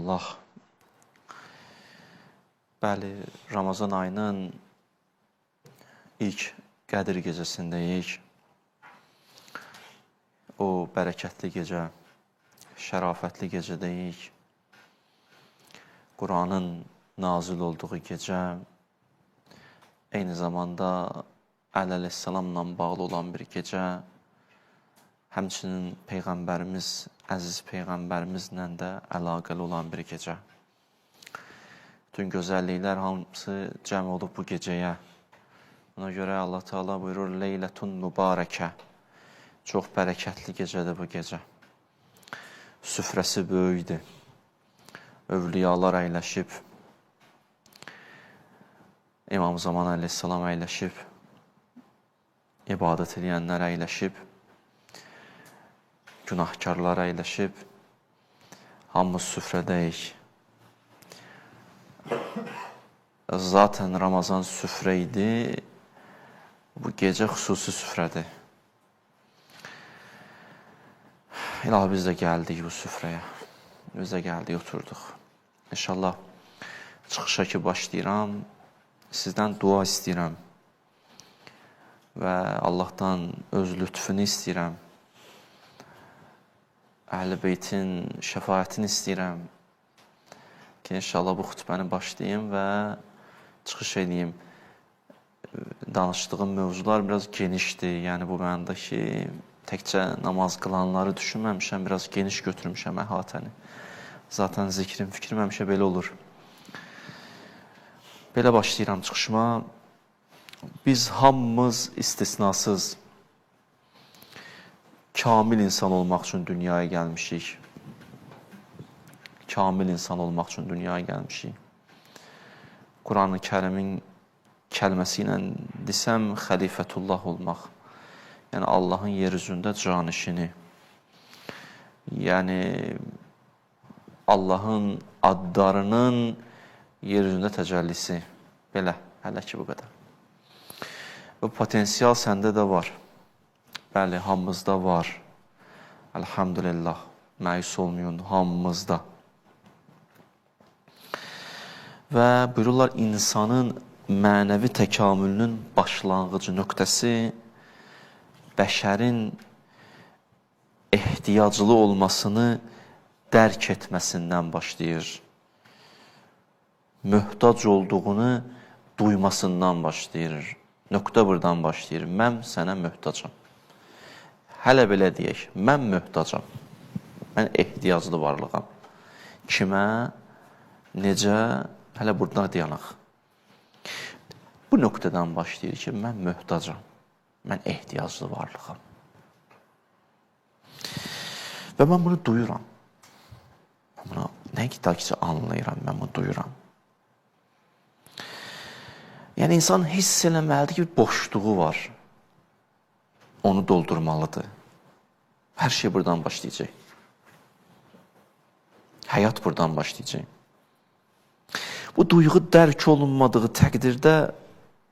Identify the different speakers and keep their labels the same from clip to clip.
Speaker 1: İnşallah. Bəli, Ramazan ayının ilk Qədir gecəsindəyik. O bərəkətli gecə, şərafətli gecədəyik. Quranın nazil olduğu gecə, eyni zamanda Əli əleyhissalamla bağlı olan bir gecə, həmçinin Peyğəmbərimiz, əziz Peyğəmbərimizlə də əlaqəli olan bir gecə. Bütün gözəlliklər hamısı cəm olub bu gecəyə. Buna görə Allah Teala buyurur, Leylətun mübarəkə. Çox bərəkətli gecədir bu gecə. Süfrəsi böyükdür. Övliyalar əyləşib. İmam Zaman əleyhissalam əyləşib. İbadət edənlər əyləşib. Günahkarlar əyləşib. Hamımız süfrədəyik. Zaten Ramazan süfrə idi. Bu gecə xüsusi süfrədir. İlahi biz də gəldik bu süfrəyə. Biz də gəldik, oturduq. İnşallah çıxışa ki başlayıram. Sizdən dua istəyirəm. Və Allahdan öz lütfünü istəyirəm. Əhl-i Beytin şəfaətini istəyirəm. Ki, inşallah bu xütbəni başlayayım və çıxış edeyim. Danışdığım mövzular biraz genişdir. Yəni, bu mənada ki, təkcə namaz qılanları düşünməmişəm, biraz geniş götürmüşəm əhatəni. Zaten zikrim, fikrim həmişə belə olur. Belə başlayıram çıxışıma. Biz hamımız istisnasız kamil insan olmaq üçün dünyaya gəlmişik. Kamil insan olmaq üçün dünyaya gəlmişik. Quran-ı Kərimin kəlməsi ilə desəm, xəlifətullah olmaq. Yəni, Allahın yer üzündə canişini. Yəni, Allahın adlarının yer üzündə təcəllisi. Belə, hələ ki bu qədər. Bu potensial səndə də var. Bəli, hamımızda var. Elhamdülillah. Məyus olmayın, hamımızda. Və buyururlar, insanın mənəvi təkamülünün başlanğıcı nöqtəsi bəşərin ehtiyaclı olmasını dərk etməsindən başlayır. Möhtac olduğunu duymasından başlayır. Nöqtə buradan başlayır. Mən sənə möhtacam. Hələ belə deyək, mən möhtacam. Mən ehtiyaclı varlığam. Kimə, necə, hələ buradan dayanaq. Bu nöqtədən başlayır ki, mən möhtacam. Mən ehtiyaclı varlığam. Və mən bunu duyuram. Bunu nə qədər ki anlayıram, mən bunu duyuram. Yəni, insan hiss eləməlidir ki, bir boşluğu var. Onu doldurmalıdır. Hər şey buradan başlayacaq. Həyat buradan başlayacaq. Bu duyğu dərk olunmadığı təqdirdə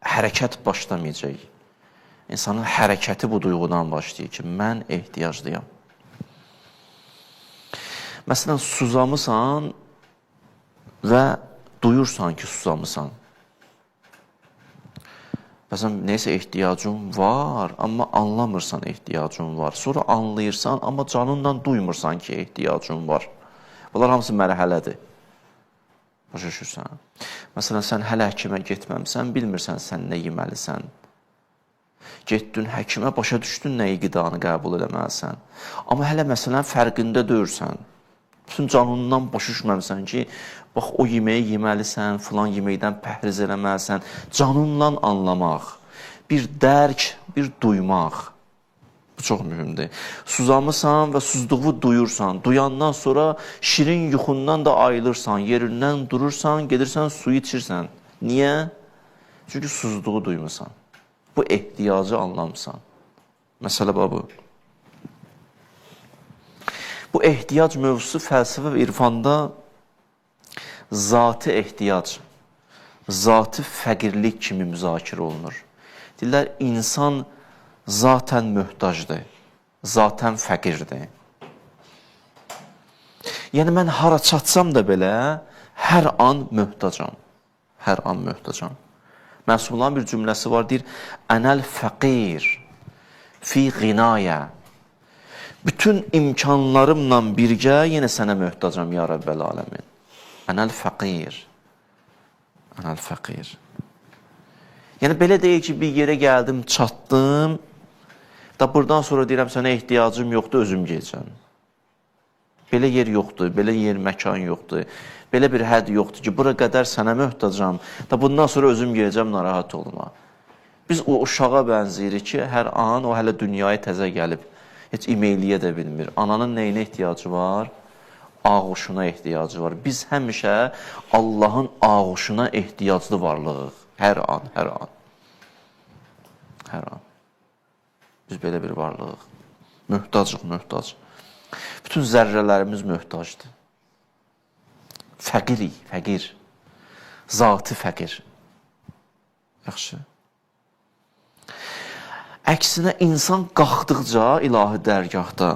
Speaker 1: hərəkət başlamayacaq. İnsanın hərəkəti bu duyğudan başlayır ki, mən ehtiyaclıyam. Məsələn, suzamısan və duyursan ki, suzamısan. Məsələn, neysə ehtiyacın var, amma anlamırsan ehtiyacın var. Sonra anlayırsan, amma canınla duymursan ki, ehtiyacın var. Bunlar hamısı mərhələdir. Başa düşürsən. Məsələn, sən hələ həkimə getməmsən, bilmirsən sən nə yeməlisən. Getdin həkimə, başa düşdün nəyi qidanı qəbul eləməlisən. Amma hələ məsələn fərqində deyirsən. Bütün canından başa düşməmsən ki, bax o yeməyi yeməlisən, filan yeməkdən pəhriz eləməlisən. Canınla anlamaq, bir dərk, bir duymaq. Bu çox mühümdür. Suzamısan və suzduğu duyursan. Duyandan sonra şirin yuxundan da ayılırsan. Yerindən durursan, gedirsən, suyu içirsən. Niyə? Çünki suzduğu duymursan. Bu ehtiyacı anlamısan. Məsələ bu. Bu ehtiyac mövzusu fəlsəfə və irfanda zati ehtiyac, zati fəqirlik kimi müzakirə olunur. Deyirlər, insan zaten möhtacdır, zaten fəqirdir. Yəni, mən hara çatsam da belə, hər an möhtacam. Hər an möhtacam. Məsumların bir cümləsi var, deyir, Ənəl fəqir fi qinayə. Bütün imkanlarımla birgə yenə sənə möhtacam, ya Rəbbəl aləmin. Ənəl fəqir. Ənəl fəqir. Yəni, belə deyil ki, bir yerə gəldim, çatdım, da buradan sonra deyirəm, sənə ehtiyacım yoxdur, özüm gələcəm. Belə yer yoxdur, belə yer, məkan yoxdur, belə bir hədd yoxdur ki, bura qədər sənə möhtacam, da bundan sonra özüm gələcəm, narahat olma. Biz o uşağa bənziyirik ki, hər an o hələ dünyaya təzə gəlib, heç imeyliyə də bilmir. Ananın nəyinə ehtiyacı var? Ağuşuna ehtiyacı var. Biz həmişə Allahın ağuşuna ehtiyaclı varlığıq. Hər an, hər an. Hər an. Biz belə bir varlığıq. Möhtacıq, möhtac. Bütün zərrələrimiz möhtacdır. Fəqirik, fəqir. Zatı fəqir. Yaxşı. Əksinə, insan qalxdıqca ilahi dərgahda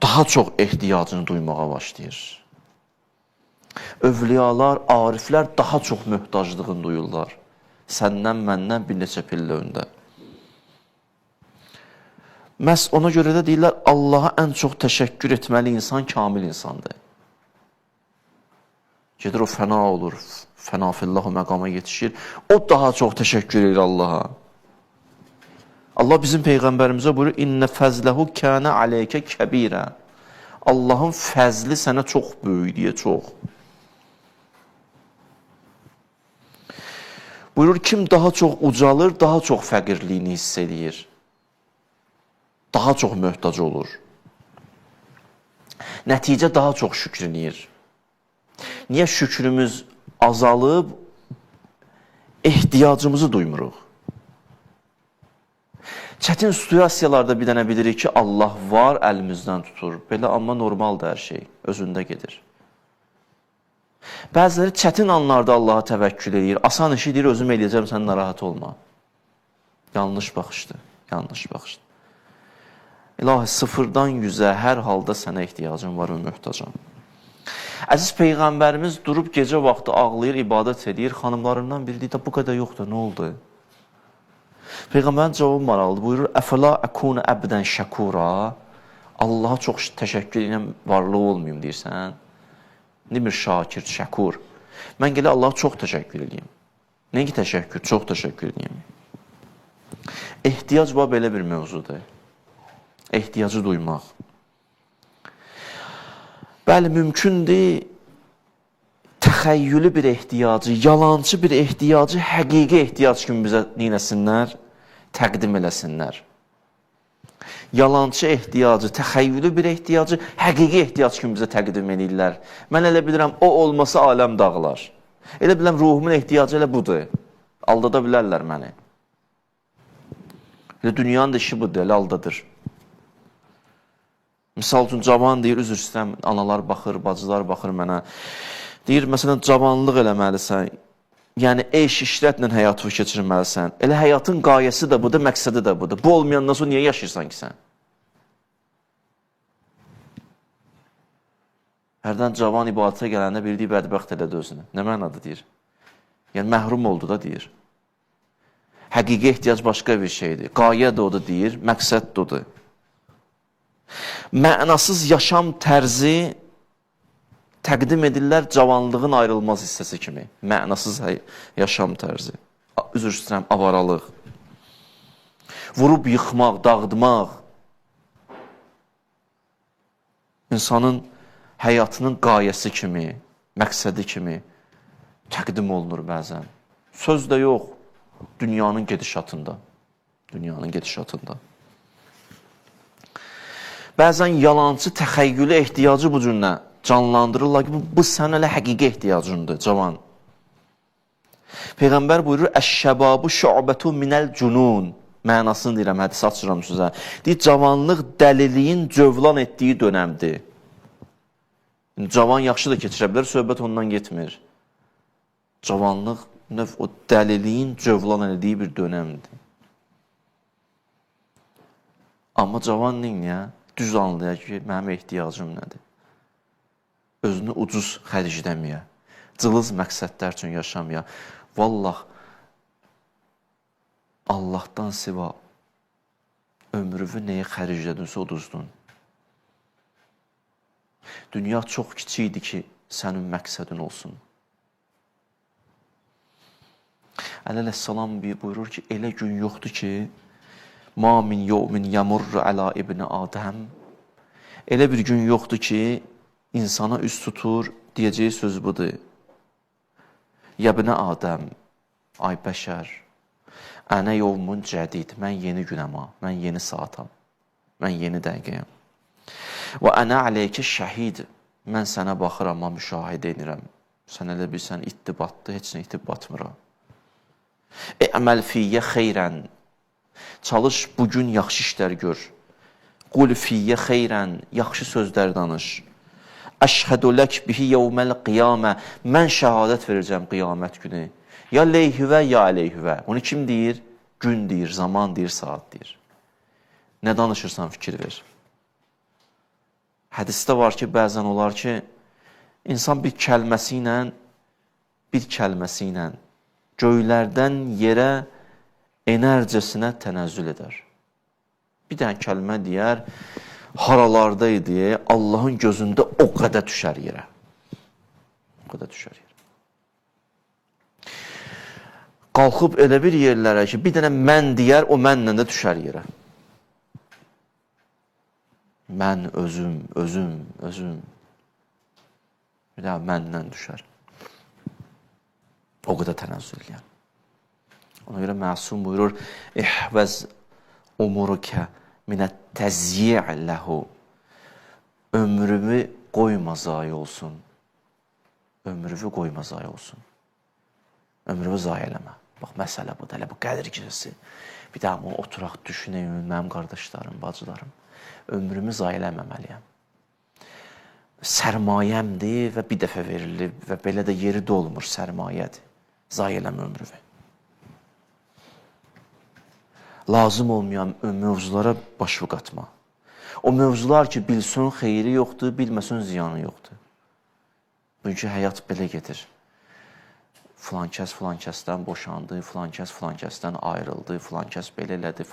Speaker 1: daha çox ehtiyacını duymağa başlayır. Övliyalar, ariflər daha çox möhtaclığını duyurlar. Səndən, məndən bir neçə pillə öndə. Məhz ona görə də deyirlər, Allaha ən çox təşəkkür etməli insan kamil insandır. Gedir o fəna olur, fənafillahu məqama yetişir. O daha çox təşəkkür edir Allaha. Allah bizim Peyğəmbərimizə buyurur, İnnə fəzləhu kənə aleykə kəbirə. Allahın fəzli sənə çox böyük deyə, çox. Buyurur, kim daha çox ucalır, daha çox fəqirliyini hiss edir. Daha çox möhtac olur. Nəticə daha çox şükrünür. Niyə şükrümüz azalıb, ehtiyacımızı duymuruq? Çətin situasiyalarda bir dənə bilirik ki, Allah var, əlimizdən tutur. Belə, amma normaldır hər şey, özündə gedir. Bəziləri çətin anlarda Allaha təvəkkül edir, asan işi deyir, özüm eləyəcəm, sən narahat olma. Yanlış baxışdır, yanlış baxışdır. İlahi, sıfırdan 100-ə hər halda sənə ehtiyacım var və möhtacam. Əziz Peyğəmbərimiz durub gecə vaxtı ağlayır, ibadət edir, xanımlarından biri deyir, bu qədər yoxdur, nə oldu? Peyğəmbərin cavabı maraqlıdır. Buyurur, Əfəla əkunə əbdən şəkura. Allaha çox təşəkkür edən varlığı olmayayım deyirsən. Demir şakir, şəkur. Mən gələ Allaha çox təşəkkür edeyim. Nəyə təşəkkür? Çox təşəkkür edeyim. Ehtiyac var belə bir mövzudur. Ehtiyacı duymaq. Bəli, mümkündür təxəyyülü bir ehtiyacı, yalancı bir ehtiyacı, həqiqi ehtiyac kimi bizə neynəsinlər? Təqdim eləsinlər. Yalancı ehtiyacı, təxəyyülü bir ehtiyacı, həqiqi ehtiyac kimi bizə təqdim edirlər. Mən elə bilirəm, o olmasa aləm dağılar. Elə bilirəm, ruhumun ehtiyacı elə budur. Aldada bilərlər məni. Elə dünyanın da işi budur, elə aldadır. Misal üçün, cavan deyir, üzr istəyirəm, analar baxır, bacılar baxır mənə. Deyir, məsələn, cavanlıq eləməlisən, yəni eş işrətlə həyatı keçirməlisən. Elə həyatın qayəsi də budur, məqsədi də budur. Bu olmayandan sonra niyə yaşayırsan ki sən? Hərdən cavan ibadətə gələndə biri deyir, bədbəxt elədi özünü. Nə mənadır deyir? Yəni, məhrum oldu da deyir. Həqiqi ehtiyac başqa bir şeydir. Qayə də odur deyir, məqsəd də odur. Mənasız yaşam tərzi təqdim edirlər cavanlığın ayrılmaz hissəsi kimi. Mənasız yaşam tərzi. Üzr istəyirəm, avaralıq. Vurub yıxmaq, dağıtmaq. İnsanın həyatının qayəsi kimi, məqsədi kimi təqdim olunur bəzən. Söz də yox, dünyanın gedişatında. Dünyanın gedişatında. Bəzən yalancı, təxəyyülü ehtiyacı bu cürlə canlandırırlar ki, bu sən elə həqiqi ehtiyacındır, cavan. Peyğəmbər buyurur, Əş-şəbabu şu'bətu minəl cunun. Mənasını deyirəm, hədisi açıram sizə. Deyir, cavanlıq dəliliyin cövlan etdiyi dönəmdir. Cavan yaxşı da keçirə bilər, söhbət ondan getmir. Cavanlıq o dəliliyin cövlan etdiyi bir dönəmdir. Amma cavan neyin ya? Düz anlayaq ki, mənim ehtiyacım nədir? özünü ucuz xərcləməyə, cılız məqsədlər üçün yaşamaya. Vallah, Allahdan siva ömrünü nəyə xərclədinsə uduzdun. Dünya çox kiçikdir ki, sənin məqsədin olsun. Əleyhissalam buyurur ki, elə gün yoxdur ki, ma min yevmin yamurru ala ibn Adəm. Elə bir gün yoxdur ki, insana üst tutur, deyəcəyi söz budur. Yəbnə Adəm, ay bəşər, ənə yevmun cədid, mən yeni günəm, mən yeni saatam, mən yeni dəqiqəyəm. Və ənə aleykə şəhid, mən sənə baxıram, müşahidə edirəm. Sən elə bilsən, itib batdı, heç nə itib batmıram. Əməl fiyyə xeyrən, çalış bugün yaxşı işlər gör. Qul fiyyə xeyrən, yaxşı sözlər danış. Əşhədu lək bihi yevməl qiyamə, mən şəhadət verəcəm qiyamət günü. Ya leyhüvə, ya əleyhüvə. Onu kim deyir? Gün deyir, zaman deyir, saat deyir. Nə danışırsan, fikir ver. Hədisdə var ki, bəzən olar ki, insan bir kəlməsi ilə göylərdən yerə enerjisinə tənəzzül edər. Bir dənə kəlmə deyər, haralardaydı, Allahın gözündə o qədər düşər yerə. O qədər düşər yerə. Qalxıb elə bir yerlərə ki, bir dənə mən deyər, o mənlə də düşər yerə. Mən, özüm. Bir daha məndən düşər. O qədər tənəzzül eləyər. Ona görə məsum buyurur, İhvəz umurukə minət təzyiə ləhu. Ömrümü qoyma zayi olsun. Ömrümü qoyma zayi olsun. Ömrümü zayi eləmə. Bax, məsələ bu da, elə bu qədir gecəsi. Bir daha bunu oturaq, düşünəyim, mənim qardaşlarım, bacılarım. Ömrümü zayi eləməməliyəm. Sərmayəmdir və bir dəfə verilib və belə də yeri dolmur sərmayədir. Zayi eləmə ömrümü. Lazım olmayan mövzulara başı qatma. O mövzular ki, bilsin xeyri yoxdur, bilməsin ziyanı yoxdur. Bugünkü həyat belə gedir. Filan kəsdən boşandı, filan kəsdən ayrıldı, filan kəs belə elədi.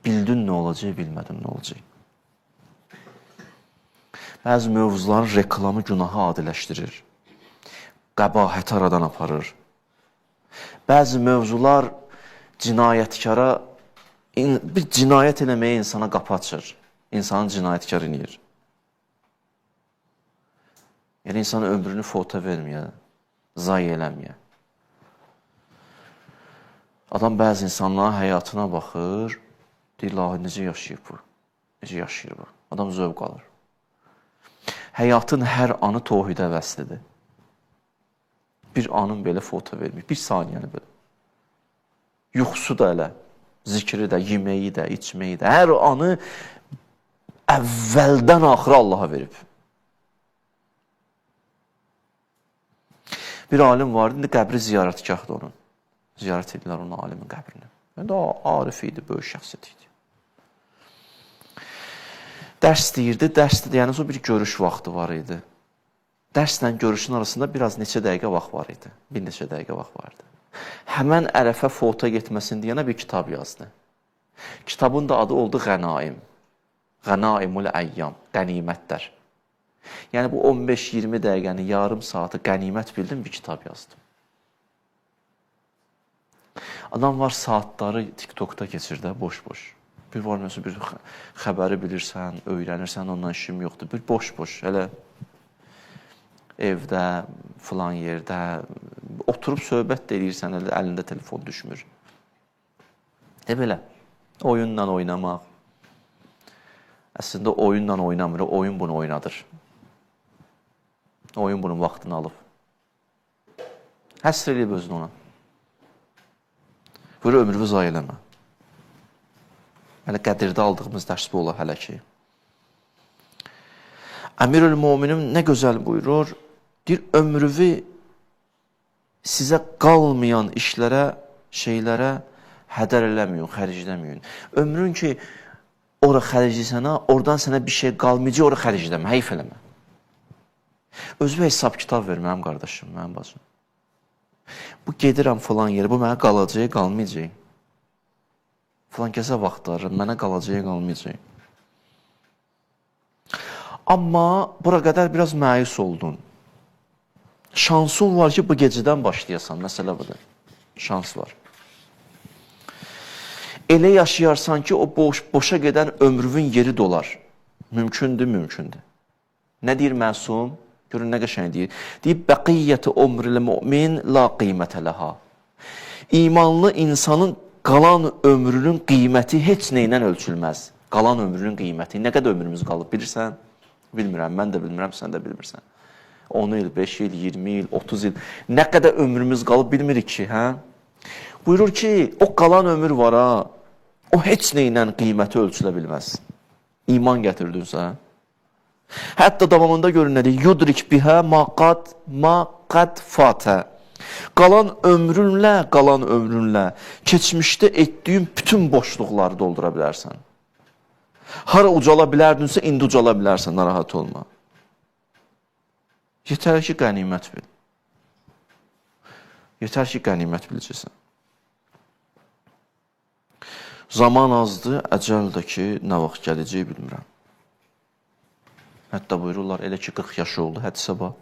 Speaker 1: Bildin nə olacaq, bilmədin nə olacaq. Bəzi mövzuların reklamı günahı adiləşdirir. Qəbahəti aradan aparır. Bəzi mövzular cinayətkara, bir cinayət eləməyə insana qapı açır. İnsanı cinayətkar eləyir. Yəni, insana ömrünü fota verməyə, zayi eləməyə. Adam bəzi insanların həyatına baxır, deyir, necə yaşayır bu? Necə yaşayır bu? Adam zövq alır. Həyatın hər anı tohidə vəslidir. Bir anın belə foto vermir, bir saniyəni belə. Yuxusu da elə, zikri də, yeməyi də, içməyi də, hər anı əvvəldən axıra Allaha verib. Bir alim vardı, indi qəbri ziyarətgahdır onun. Ziyarət edirlər onun alimin qəbrini. O arif idi, böyük şəxsiyyət idi. Dərs deyirdi, yəni o bir görüş vaxtı var idi. Dərslə görüşün arasında biraz neçə dəqiqə vaxt var idi. Bir neçə dəqiqə vaxt vardı. Həmən ərəfə fota getməsin deyənə bir kitab yazdı. Kitabın da adı oldu Qənaim. Qənaimul əyyam, qənimətlər. Yəni bu 15-20 dəqiqəni, yarım saatı qənimət bildim, bir kitab yazdım. Adam var saatları TikTokda keçir də, boş-boş. Bir var, məsələn, bir xəbəri bilirsən, öyrənirsən, ondan işim yoxdur. Bir boş-boş, elə evdə, filan yerdə, oturub söhbət də edirsən, əlində telefon düşmür. Belə, oyunla oynamaq. Əslində oyunla oynamır, oyun bunu oynadır. Oyun bunun vaxtını alıb. Həsr edib özünü ona. Buyur, ömrünü zayi eləmə. Hələ qədirdə aldığımız dərs bu ola hələ ki. Əmirül-Müminin nə gözəl buyurur, deyir, ömrünü sizə qalmayan işlərə, şeylərə hədər eləməyin, xərcləməyin. Ömrün ki, ora xərclisənə, oradan sənə bir şey qalmayacaq, ora xərcləmə, heyf eləmə. Özümə hesab kitab ver mənim qardaşım, mənim bacım. Bu gedirəm falan yerə, bu mənə qalacaq, qalmayacaq. Falan kəsə vaxtları mənə qalacaq, qalmayacaq. Amma bura qədər biraz məyus oldun. Şansın var ki, bu gecədən başlayasan, məsələ budur. Şans var. Elə yaşayarsan ki, o boşa gedən ömrünün yeri dolar. Mümkündür, mümkündür. Nə deyir məsum? Görün, nə qəşəng deyir. Deyir, bəqiyyəti ömrül mümin la qiymətə ləha. İmanlı insanın qalan ömrünün qiyməti heç neylə ölçülməz. Qalan ömrünün qiyməti. Nə qədər ömrümüz qalıb, bilirsən? Bilmirəm, mən də bilmirəm, sən də bilmirsən. 10 il, 5 il, 20 il, 30 il. Nə qədər ömrümüz qalıb bilmirik ki, hə? Buyurur ki, o qalan ömür var ha, o heç neylə qiyməti ölçülə bilməz. İman gətirdinsə. Hətta davamında görün nədir? Yudrik bihə maqad fatə. Qalan ömrünlə keçmişdə etdiyin bütün boşluqları doldura bilərsən. Hara ucala bilərdinsə, indi ucala bilərsən, narahat olma. Yetər ki, qənimət bil. Yetər ki, qənimət biləcəksən. Zaman azdır, əcəl də ki, nə vaxt gələcək bilmirəm. Hətta buyururlar, elə ki, 40 yaşı oldu, hədisə bax.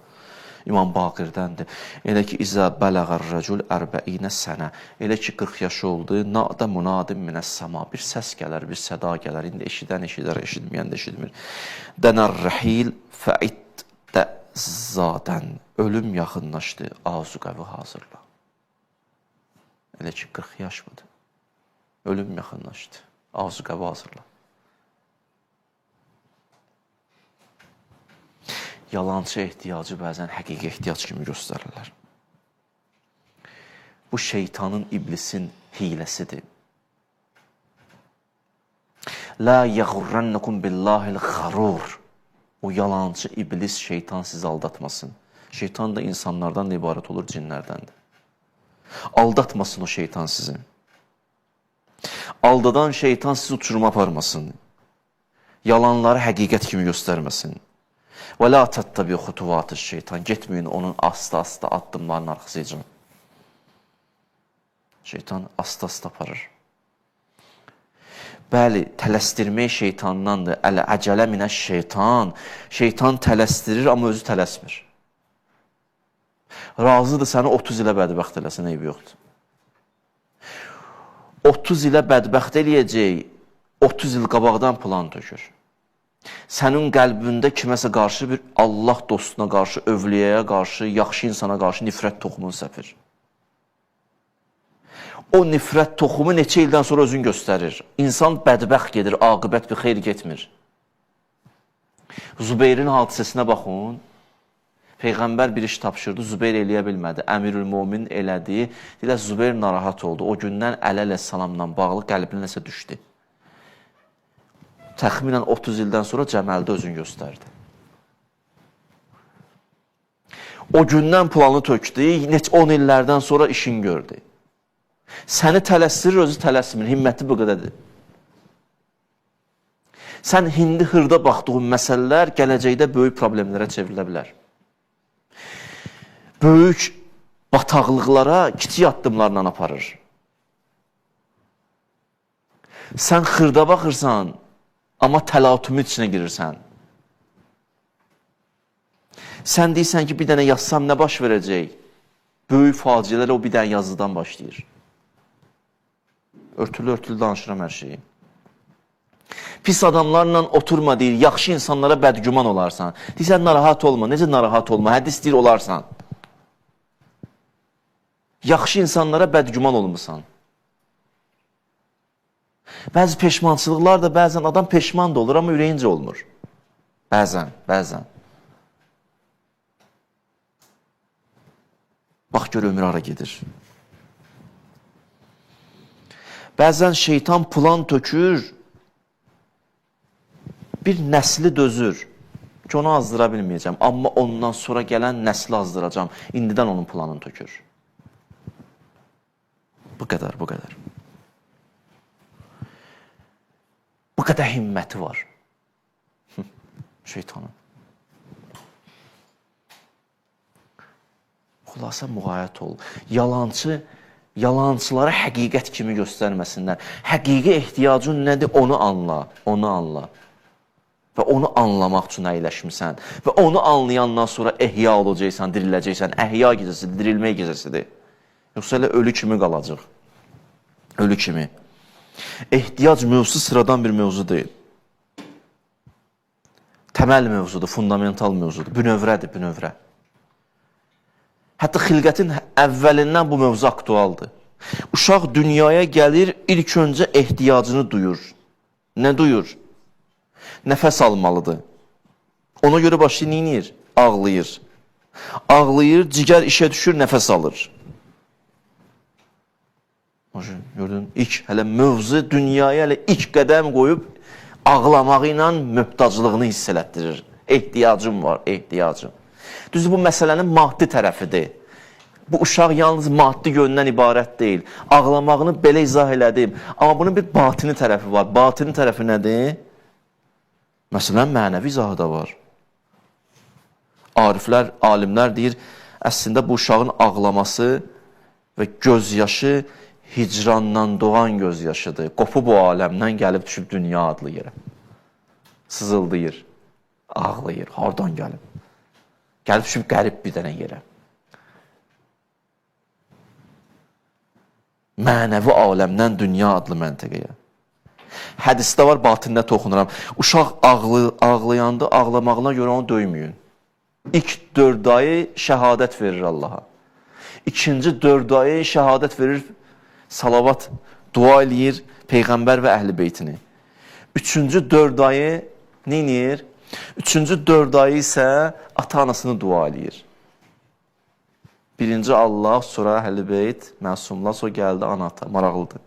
Speaker 1: İmam Baqirdəndir. Elə ki, İzə bələğər rəcul ərbəinə sənə. Elə ki, 40 yaşı oldu, nadə munadim minəs səma. Bir səs gələr, bir səda gələr. İndi eşidən eşidər, eşitməyən də eşitmir. Dənər rəhil fəiddə zadən. Ölüm yaxınlaşdı, azu qəvi hazırla. Elə ki, 40 yaş budur. Ölüm yaxınlaşdı, azu qəvi hazırla. Yalançı ehtiyacı bəzən həqiqi ehtiyac kimi göstərirlər. Bu şeytanın, iblisin hiləsidir. La yəğurrənnəkum billahil xarur. O yalancı iblis, şeytan sizi aldatmasın. Şeytan da insanlardan da ibarət olur, cinlərdəndir. Aldatmasın o şeytan sizi. Aldadan şeytan sizi uçuruma aparmasın. Yalanları həqiqət kimi göstərməsin. Və la təttəbi xutuvatı şeytan. Getməyin onun asta-asta addımların arxasıca. Şeytan asta-asta aparır. Bəli, tələsdirmək şeytandandır. Əl-əcələ minəş şeytan. Şeytan tələsdirir, amma özü tələsmir. Razıdır səni 30 ilə bədbəxt eləsin, eybi yoxdur. 30 ilə bədbəxt eləyəcək, 30 il qabaqdan plan tökür. Sənin qəlbində kiməsə qarşı bir Allah dostuna qarşı, övliyəyə qarşı, yaxşı insana qarşı nifrət toxumunu səpir. O nifrət toxumu neçə ildən sonra özünü göstərir. İnsan bədbəxt gedir, aqibət bir xeyr getmir. Zübeyrin hadisəsinə baxın. Peyğəmbər bir iş tapşırdı, Zübeyir eləyə bilmədi. Əmirül-Mömin elədi. Dilə Zübeyir narahat oldu. O gündən Əli əleyhissalamla bağlı qəlbinə nəsə düşdü. Təxminən 30 ildən sonra Cəməldə özünü göstərdi. O gündən planı tökdü, 10 illərdən sonra işin gördü. Səni tələsdirir, özü tələsmir, himməti bu qədədir. Sən hindi xırda baxdığın məsələlər gələcəkdə böyük problemlərə çevrilə bilər. Böyük bataqlıqlara kiçik addımlarla aparır. Sən xırda baxırsan, amma təlatümün içinə girirsən. Sən deyirsən ki, bir dənə yazsam nə baş verəcək? Böyük faciələr o bir dənə yazıdan başlayır. Örtülü-örtülü danışıram hər şeyi. Pis adamlarla oturma deyir, yaxşı insanlara bədgüman olarsan. Deyirsən, narahat olma, necə narahat olma, hədis deyir olarsan. Yaxşı insanlara bədgüman olmuşsan. Bəzi peşmançılıqlar da bəzən adam peşman da olur, amma ürəyincə olmur. Bəzən. Bax, gör ömür hara gedir. Bəzən şeytan plan tökür, bir nəsli dözür ki, onu azdıra bilməyəcəm, amma ondan sonra gələn nəsli azdıracam. İndidən onun planını tökür. Bu qədər. Bu qədər himməti var şeytanın. Xülasə müğayət ol. Yalançılara həqiqət kimi göstərməsinlər. Həqiqi ehtiyacın nədir? Onu anla, onu anla. Və onu anlamaq üçün əyləşmirsən. Və onu anlayandan sonra ehya olacaqsan, diriləcəksən. Əhya gecəsidir, dirilmək gecəsidir. Yoxsa elə ölü kimi qalacaq. Ölü kimi. Ehtiyac mövzusu sıradan bir mövzu deyil. Təməl mövzudur, fundamental mövzudur. Bünövrədir, bünövrə. Hətta xilqətin əvvəlindən bu mövzu aktualdır. Uşaq dünyaya gəlir, ilk öncə ehtiyacını duyur. Nə duyur? Nəfəs almalıdır. Ona görə başlayır, neyinir? Ağlayır. Ağlayır, cigər işə düşür, nəfəs alır. Gördün, hələ mövzu dünyaya hələ ilk qədəm qoyub ağlamağı ilə möhtaclığını hiss elətdirir. Ehtiyacım var, ehtiyacım. Düzdür, bu məsələnin maddi tərəfidir. Bu uşaq yalnız maddi yöndən ibarət deyil. Ağlamağını belə izah elədim. Amma bunun bir batini tərəfi var. Batini tərəfi nədir? Məsələn, mənəvi izahı da var. Ariflər, alimlər deyir, əslində bu uşağın ağlaması və gözyaşı hicrandan doğan gözyaşıdır. Qopub bu aləmdən gəlib düşüb dünya adlı yerə. Sızıldayır, ağlayır. Hardan gəlib? Gəlib düşüb qərib bir dənə yerə. Mənəvi aləmdən dünya adlı məntəqəyə. Hədisdə var, batində toxunuram. Uşaq ağlayanda ağlamağına görə onu döyməyin. İlk 4 ayı şəhadət verir Allaha. İkinci 4 ayı şəhadət verir, salavat, dua eləyir Peyğəmbər və əhl-i beytini. Üçüncü 4 ayı neyinir? Üçüncü 4 ayı isə ata-anasını dua eləyir. Birinci Allah, sonra əhl-i beyt, məsumlar, sonra gəldi ana-ata. Maraqlıdır.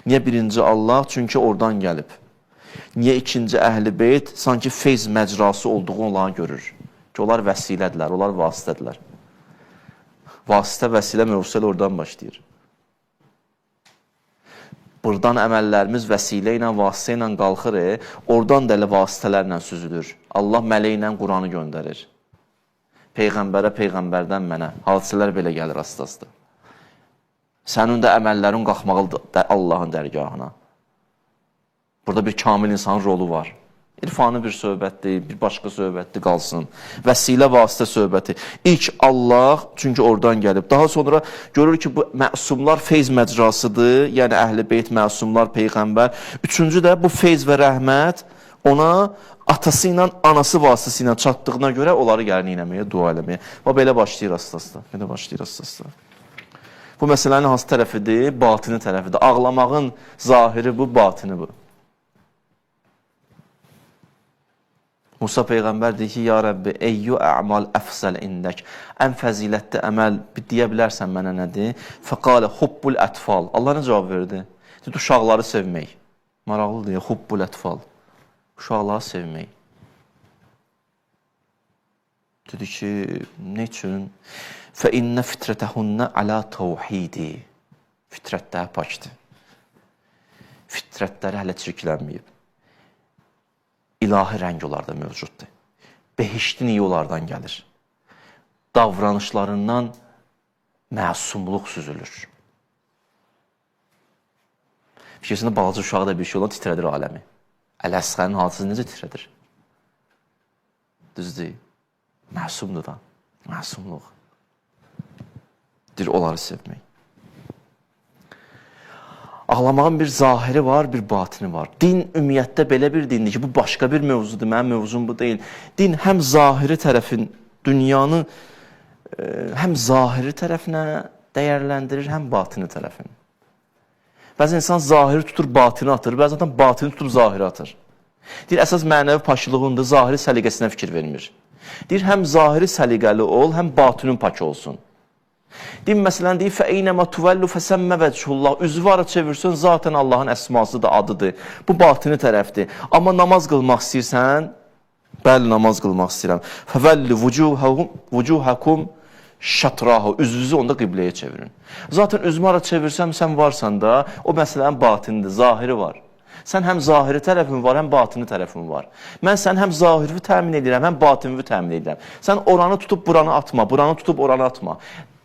Speaker 1: Niyə birinci Allah? Çünki oradan gəlib. Niyə ikinci əhl-i beyt? Sanki feyz məcrası olduğu onları görür. Ki, onlar vəsilədirlər, onlar vasitədirlər. Vasitə, vəsilə mövzusu oradan başlayır. Buradan əməllərimiz vəsilə ilə, vasitə ilə qalxır, oradan da elə vasitələrlə süzülür. Allah mələk ilə Quranı göndərir. Peyğəmbərə, Peyğəmbərdən mənə. Hadisələr belə gəlir astasında. Sənin də əməllərin qalxmalıdır Allahın dərgahına. Burada bir kamil insanın rolu var. İrfanı bir söhbətdir, bir başqa söhbətdir qalsın. Vəsilə vasitə söhbəti. İlk Allah, çünki oradan gəlib. Daha sonra görür ki, bu məsumlar feyz məcrasıdır. Yəni, əhl-i beyt, məsumlar, Peyğəmbər. Üçüncü də bu feyz və rəhmət ona atası ilə, anası vasitəsi ilə çatdığına görə onları gəlini eləməyə, dua eləməyə. Və belə başlayır astasında. Belə başlayır astasında. Bu məsələnin hansı tərəfidir? Batini tərəfidir. Ağlamağın zahiri bu, batini bu. Musa Peyğəmbər deyir ki, ya Rəbbi, eyyü ə'mal əfsəl indək. Ən fəzilətli əməl deyə bilərsən mənə nədir? Fəqalə hubbul ətfal. Allah nə cavab verdi? Dedi, uşaqları sevmək. Maraqlı deyir, hubbul ətfal. Uşaqları sevmək. Dedi ki, nə üçün? Fəinnə fitrətəhunnə alə təvhidi. Fitrətləri pakdır. Fitrətləri hələ çirklənməyib. İlahi rəng onlarda mövcuddur. Behiştin iyi onlardan gəlir. Davranışlarından məsumluq süzülür. Fikirsində balaca uşağı da bir şey olan titrədir aləmi. Əl-Əsğərin hadisəsi necə titrədir? Düzdür. Məsumdur da. Məsumluq. Deyir, onları sevmək. Ağlamağın bir zahiri var, bir batini var. Din ümumiyyətdə belə bir dindir ki, bu başqa bir mövzudur, mənim mövzum bu deyil. Din həm zahiri tərəfin, dünyanı həm zahiri tərəfinə dəyərləndirir, həm batini tərəfin. Bəzən insan zahiri tutur, batini atır, bəzən batini tutur, zahiri atır. Deyir, əsas mənəvi paşlığındır, zahiri səliqəsinə fikir vermir. Deyir, həm zahiri səliqəli ol, həm batinin pak olsun. Din məsələn deyir, fəeynəmə tuvəllu fəsəmmə vəchullah. Üzvara çevirsən, zaten Allahın əsmasıdır, adıdır. Bu batini tərəfdir. Amma namaz qılmaq istəyirsən, bəli, namaz qılmaq istəyirəm. Fəvəlli vücuhakum şatrahu. Üzvünüzü onda qibləyə çevirin. Zaten üzvara çevirsəm, sən varsan da, o məsələnin batinidir, zahiri var. Sən həm zahiri tərəfin var, həm batini tərəfin var. Mən sən həm zahiri təmin edirəm, həm batini təmin edirəm. Sən oranı tutub buranı atma, buranı tutub oranı atma.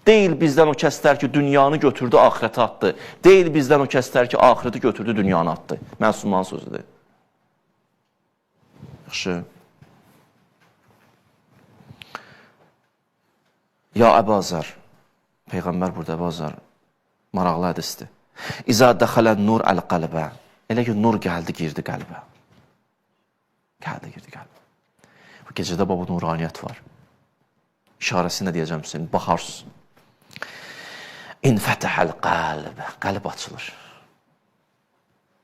Speaker 1: Deyil bizdən o kəslər ki, dünyanı götürdü, axirətə atdı. Deyil bizdən o kəslər ki, axirəti götürdü, dünyanı atdı. Məsumların sözüdür. Yaxşı. Ya Əbazər, Peyğəmbər burada Əbazər, maraqlı hədisdir. İzə dəxələn nur əl-qəlbə. Elə ki, nur gəldi, girdi qəlbə. Gəldi, girdi qəlbə. Bu gecədə bu nuraniyyət var. İşarəsində deyəcəm sizin, baxarsınız. İnfətəhəl qəlb, qəlb açılır.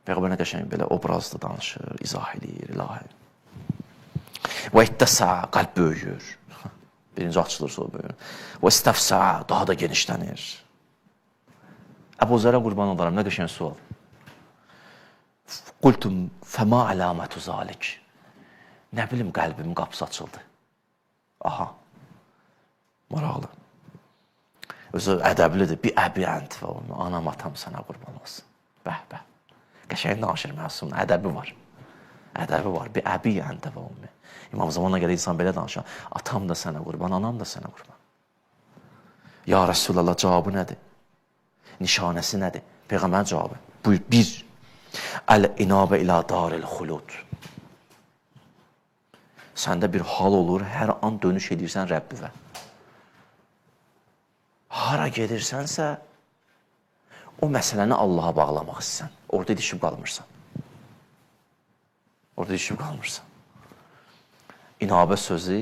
Speaker 1: Peyğəmbər nə qəşəng belə obrazlı danışır, izah edir, ilahi. Və ittəsə, qəlb böyüyür. Birinci açılır, sonra böyüyür. Və istəfsə, daha da genişlənir. Əbu Zərə qurban olaram, nə qəşəng sual. Qultum, fəma əlamətu zalik. Nə bilim, qəlbimin qapısı açıldı. Aha, maraqlı. Özü ədəblidir, bir əbi ənt və onu, anam, atam sənə qurban olsun. Bəh, bəh. Qəşəng danışır məsumda, ədəbi var. Ədəbi var, bir əbi əntə və onu. İmam Zamanla gələ insan belə danışır, atam da sənə qurban, anam da sənə qurban. Ya Rəsulallah, cavabı nədir? Nişanəsi nədir? Peyğəmbərin cavabı. Buyur, bir, əl-inabə ilə daril xulud. Səndə bir hal olur, hər an dönüş edirsən Rəbbivə. Hara gedirsənsə, o məsələni Allaha bağlamaq istəsən. Orada ilişib qalmırsan. Orada ilişib qalmırsan. İnabə sözü,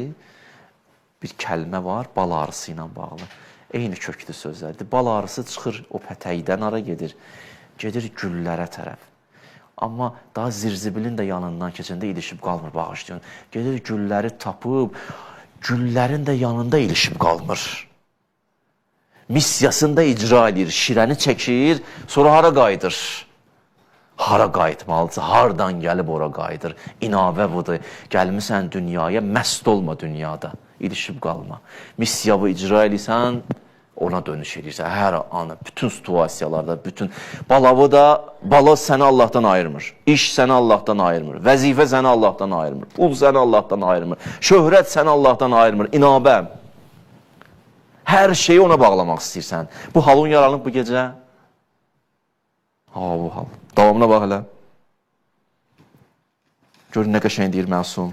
Speaker 1: bir kəlmə var, bal arısı ilə bağlı. Eyni köklü sözlərdir. Bal arısı çıxır, o pətəkdən ara gedir. Gedir güllərə tərəf. Amma daha zirzibilin də yanından keçəndə ilişib qalmır, bağışlayın. Gedir gülləri tapıb, güllərin də yanında ilişib qalmır. Missiyasını da icra edir, şirəni çəkir, sonra hara qayıdır? Hara qayıtmalıdır, hardan gəlib ora qayıdır? İnabə budur, gəlmisən dünyaya, məst olma dünyada, ilişib qalma. Missiyavı icra edirsən, ona dönüş edirsən, hər anı, bütün situasiyalarda, bütün balavı da, bala səni Allahdan ayırmır, iş səni Allahdan ayırmır, vəzifə səni Allahdan ayırmır, pul səni Allahdan ayırmır, şöhrət səni Allahdan ayırmır, inabə. Hər şeyi ona bağlamaq istəyirsən. Bu halın yaranıb bu gecə. Bu hal. Davamına bax elə. Görün nə qəşəng deyir məsum.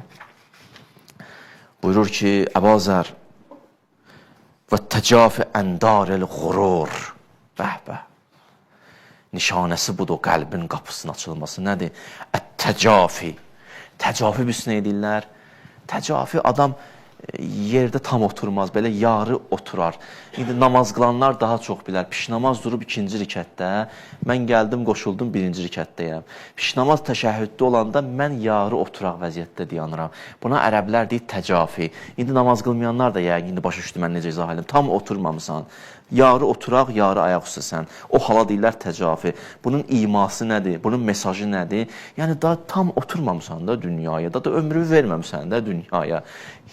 Speaker 1: Buyurur ki, Əbazər və təcafi əndaril qurur. Bəh, bəh. Nişanəsi budur, qəlbin qapısının açılması. Nədir? Ət-təcafi. Təcafi büsünə edirlər. Təcafi adam yerdə tam oturmaz, belə yarı oturar. İndi namaz qılanlar daha çox bilər. Piş namaz durub ikinci rikətdə, mən gəldim, qoşuldum birinci rikətdəyəm. Piş namaz təşəhhüddə olanda mən yarı oturaq vəziyyətdə dayanıram. Buna ərəblər deyir təcafi. İndi namaz qılmayanlar da yəqin indi başa düşdü mən necə izah edim. Tam oturmamısan. Yarı oturaq, yarı ayaq üstəsən. O hala deyirlər təcafi. Bunun iması nədir? Bunun mesajı nədir? Yəni, daha tam oturmamısan da dünyaya, da ömrü verməmsən də dünyaya.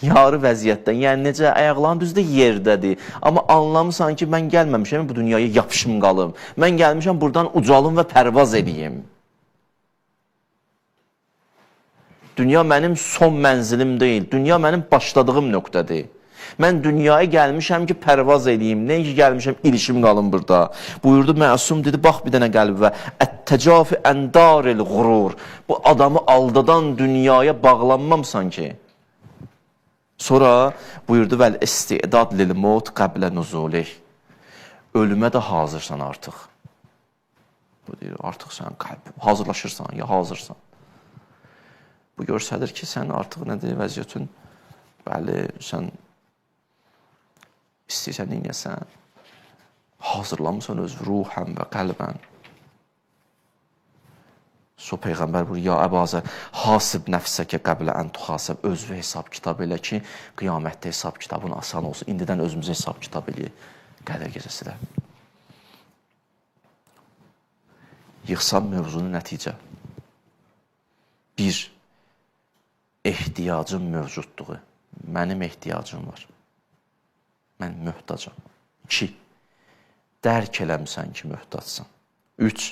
Speaker 1: Yarı vəziyyətdən, yəni necə ayaqların düzdə yerdədir. Amma anlamısan ki, mən gəlməmişəm bu dünyaya yapışım qalım. Mən gəlmişəm buradan ucalım və pərvaz edeyim. Dünya mənim son mənzilim deyil. Dünya mənim başladığım nöqtədir. Mən dünyaya gəlmişəm ki, pərvaz edeyim. Nə ki, gəlmişəm, ilişim qalım burada. Buyurdu, məsum dedi, bax bir dənə qəlbə. Ət-təcafi əndaril qurur. Bu adamı aldadan dünyaya bağlanmamsan ki. Sonra buyurdu, vəl istidad lil mot qəblə nuzulih. Ölümə də hazırsan artıq. Bu deyir, artıq sən qəlb hazırlaşırsan, ya hazırsan. Bu görsədir ki, sən artıq nədir vəziyyətin, bəli, sən istəyirsən, neyəsən, hazırlamısan öz ruhən və qəlbən. So Peyğəmbər buyur, ya Əbazər, hasib nəfsəkə qəblə ən tuxasib, özvə hesab kitab elə ki, qiyamətdə hesab kitabın asan olsun. İndidən özümüzə hesab kitab eləyək, Qədər gecəsi də. Yıxsam mövzunu nəticə. Bir, ehtiyacım mövcudluğu. Mənim ehtiyacım var. Mən möhtacam. 2. Dərk eləmsən ki, möhtacsan. 3.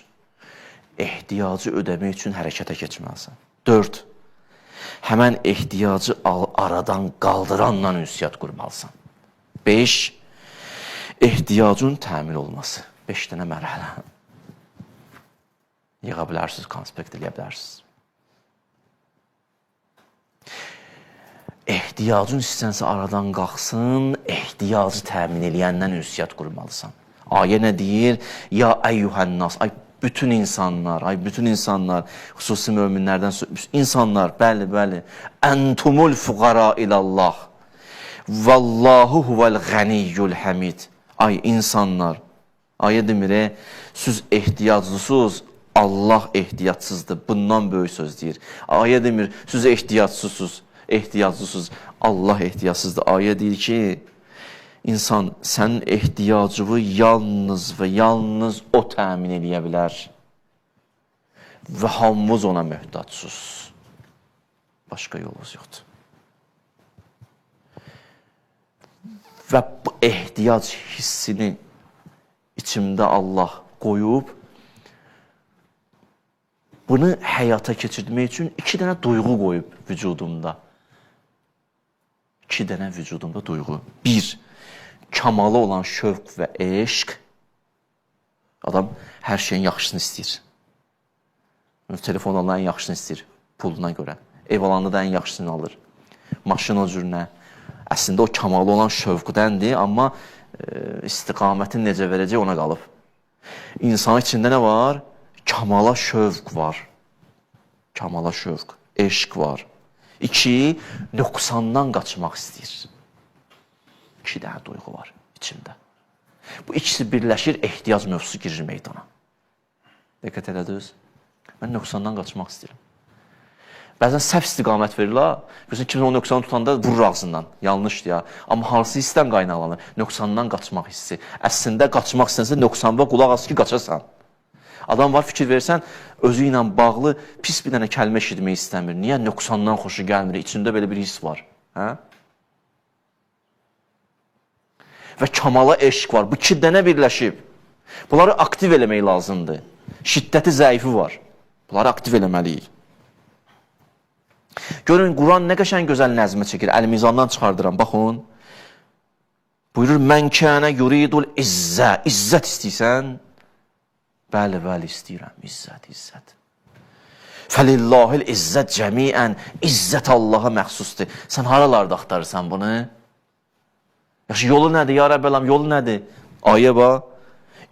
Speaker 1: Ehtiyacı ödəmək üçün hərəkətə keçməlisən. 4. Həmən ehtiyacı aradan qaldıranla ünsiyyət qurmalısan. 5. ehtiyacın təmin olması. 5 dənə mərhələ. Yığa bilərsiniz, konspekt eləyə bilərsiniz. Ehtiyacın istənsə aradan qalxsın, ehtiyacı təmin eləyəndən ünsiyyət qurmalısan. Ayə nə deyir? Ya əyyuhənnas, ay bütün insanlar, xüsusi möminlərdən, insanlar, bəli, əntumul fuqara ilallah, vallahu huvel ganiyyul həmid. Ay insanlar, ayə demir, siz ehtiyacsızsınız, Allah ehtiyacsızdır, bundan böyük söz deyir. Ayə demir, siz ehtiyacsızsınız, Allah ehtiyacsızdır. Ayə deyir ki, İnsan sənin ehtiyacını yalnız və yalnız o təmin eləyə bilər. Və hamımız ona möhtacsız. Başqa yolumuz yoxdur. Və bu ehtiyac hissini içimdə Allah qoyub, bunu həyata keçirmək üçün 2 dənə duyğu qoyub vücudumda. 2 dənə vücudumda duyğu. 1. Kamalı olan şövq və eşq. Adam hər şeyin yaxşısını istəyir. Telefon alan ən yaxşısını istəyir, puluna görə. Ev alanda da ən yaxşısını alır. Maşın o cürünə. Əslində o kamalı olan şövqdəndir, amma istiqamətin necə verəcək ona qalıb. İnsanın içində nə var? Kamala şövq var. Kamala şövq, eşq var. 2. Nöqsandan qaçmaq istəyir. 2 dənə duyğu var içimdə. Bu ikisi birləşir, ehtiyac mövzusu girir meydana. Diqqət elədiniz? Mən nöqsandan qaçmaq istəyirəm. Bəzən səhv istiqamət verirlər. Görürsən, kimsə o nöqsanı tutanda vurur ağzından. Yanlışdır ya. Amma hansı hissdən qaynaqlanır? Nöqsandan qaçmaq hissi. Əslində qaçmaq istənsə, nöqsandan qulaq as ki, qaçasan. Adam var, fikir versən, özü ilə bağlı pis bir dənə kəlmə eşitmək istəmir. Niyə? Nöqsandan xoşu gəlmir. İçində belə bir his var. Hə? Və kamala eşq var. Bu 2 dənə birləşib. Bunları aktiv eləmək lazımdır. Şiddəti zəifi var. Bunları aktiv eləməliyik. Görün, Quran nə qəşən gözəl nəzmə çəkir. Əl-Mizandan çıxardıram, baxın. Buyurur, mən kənə yuridul izzə. İzzət istəyirsən? Bəli, istəyirəm. İzzət. Fəlillahil izzət cəmiən. İzzət Allaha məxsusdur. Sən haralarda axtarırsan bunu? Yaxşı, yolu nədir, ya Rəbbələm, yolu nədir? Ayə bax.